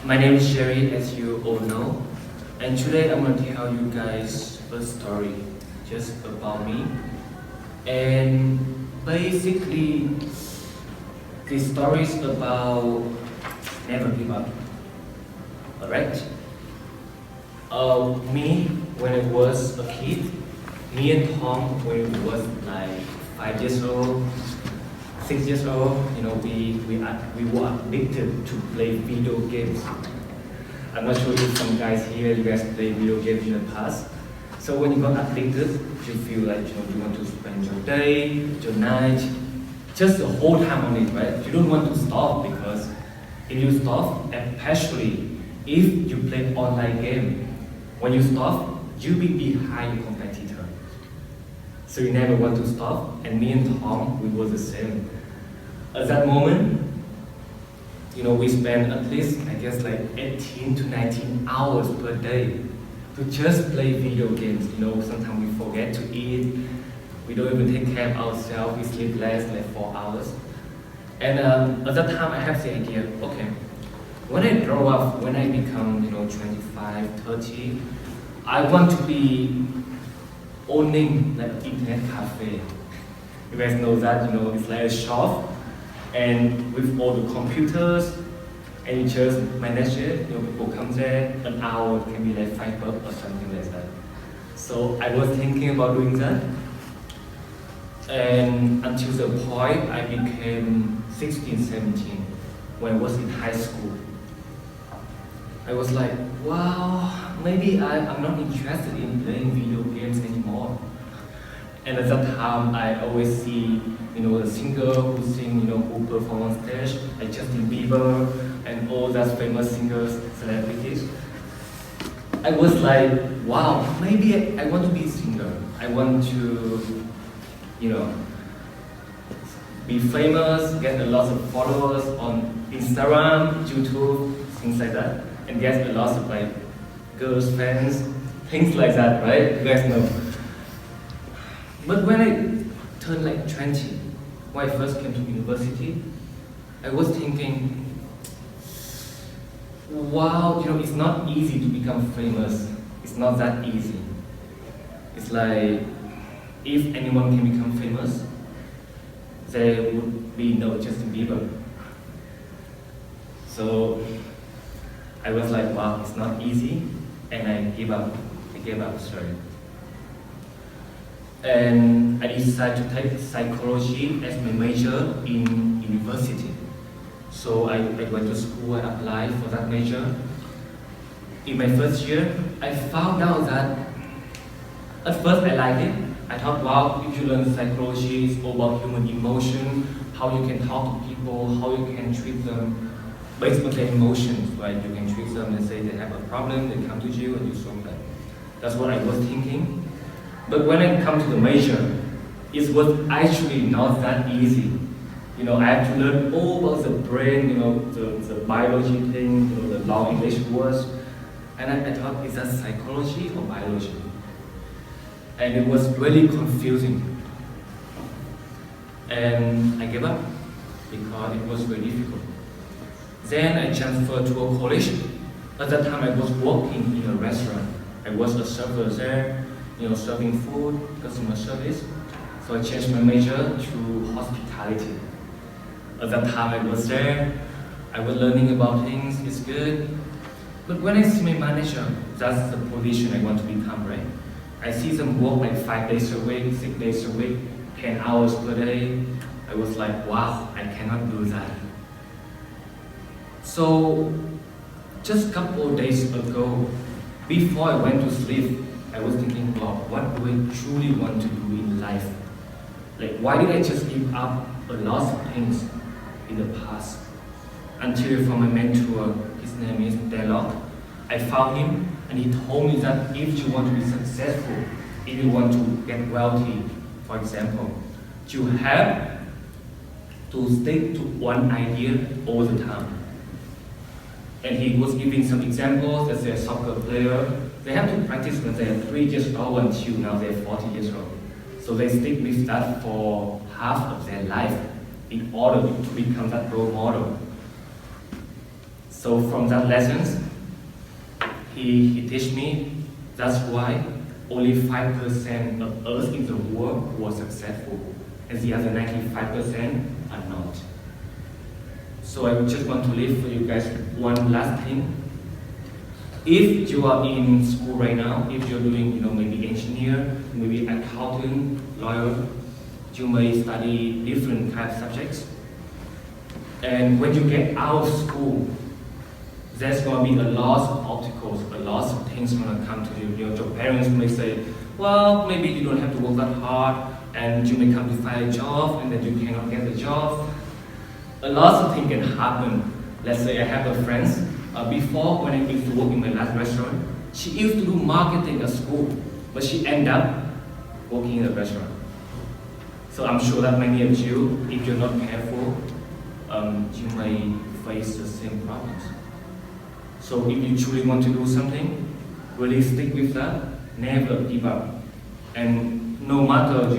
My name is Jerry, as you all know, and today I'm going to tell you guys a story just about me. And basically, the story is about never give up. Alright? Me, when I was a kid, me and Tom, when we was like 5 years old, 6 years old, we were addicted to play video games. I'm not sure if some guys here, you guys play video games in the past. So when you got addicted, you feel like you want to spend your day, your night, just the whole time on it, right? You don't want to stop because if you stop, especially if you play online game, when you stop, you will be behind your competitor. So you never want to stop, and me and Tom, we were the same. At that moment, we spend at least, I guess, like 18 to 19 hours per day to just play video games. Sometimes we forget to eat, we don't even take care of ourselves, we sleep less, like 4 hours. And at that time, I have the idea, okay, when I grow up, when I become, 25, 30, I want to be owning like an internet cafe. You guys know that, it's like a shop, and with all the computers, and you just manage it, people come there, an hour can be like $5 or something like that. So I was thinking about doing that, and until the point I became 16, 17, when I was in high school. I was like, wow, maybe I'm not interested in playing video games anymore. And at that time, I always see, the singer who sing, who perform on stage, like Justin Bieber and all those famous singers, celebrities. I was like, wow, maybe I want to be a singer. I want to, be famous, get a lot of followers on Instagram, YouTube, things like that, and get a lot of like girls, fans, things like that, right? You guys know. But when I turned like 20, when I first came to university, I was thinking, wow, it's not easy to become famous. It's not that easy. It's like, if anyone can become famous, there would be no Justin Bieber. So I was like, wow, it's not easy, and I gave up, sorry. And I decided to take psychology as my major in university. So I went to school, I applied for that major. In my first year, I found out that at first I liked it. I thought, wow, if you learn psychology, it's all about human emotion, how you can talk to people, how you can treat them based on their emotions, right? You can treat them and say they have a problem, they come to you and you solve that. That's what I was thinking. But when I come to the major, it was actually not that easy. I had to learn all about the brain, the biology thing, the long English words. And I thought, is that psychology or biology? And it was really confusing. And I gave up because it was very difficult. Then I transferred to a college. At that time, I was working in a restaurant. I was a server there, serving food, customer service. So I changed my major to hospitality. At that time I was there, I was learning about things, it's good. But when I see my manager, that's the position I want to become, right? I see them work like 5 days a week, 6 days a week, 10 hours per day. I was like, wow, I cannot do that. So just a couple of days ago, before I went to sleep, I was thinking about what do I truly want to do in life? Like, why did I just give up a lot of things in the past? Until from my mentor, his name is Delok, I found him and he told me that if you want to be successful, if you want to get wealthy, for example, you have to stick to one idea all the time. And he was giving some examples as a soccer player. They have to practice when they are 3 years old until now they're 40 years old. So they stick with that for half of their life in order to become that role model. So from that lessons, he teach me that's why only 5% of us in the world was successful, and the other 95% are not. So I just want to leave for you guys one last thing. If you are in school right now, if you're doing, maybe engineer, maybe accountant, lawyer, you may study different kind of subjects. And when you get out of school, there's going to be a lot of obstacles, a lot of things going to come to you. Your parents may say, well, maybe you don't have to work that hard, and you may come to find a job, and then you cannot get the job. A lot of things can happen. Let's say I have a friend, before when I used to work in my last restaurant, she used to do marketing at school, but she ended up working in a restaurant. So I'm sure that many of you, if you're not careful, you may face the same problems. So if you truly want to do something, really stick with that, never give up. And no matter,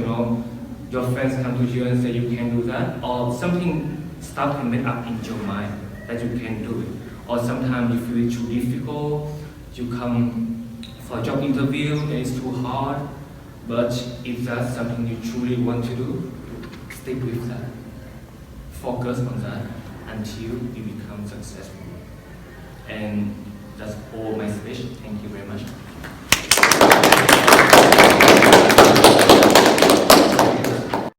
your friends come to you and say you can't do that, or something start to make up in your mind that you can do it. Or sometimes you feel it too difficult, you come for a job interview and it's too hard, but if that's something you truly want to do, stick with that. Focus on that until you become successful. And that's all my speech. Thank you very much.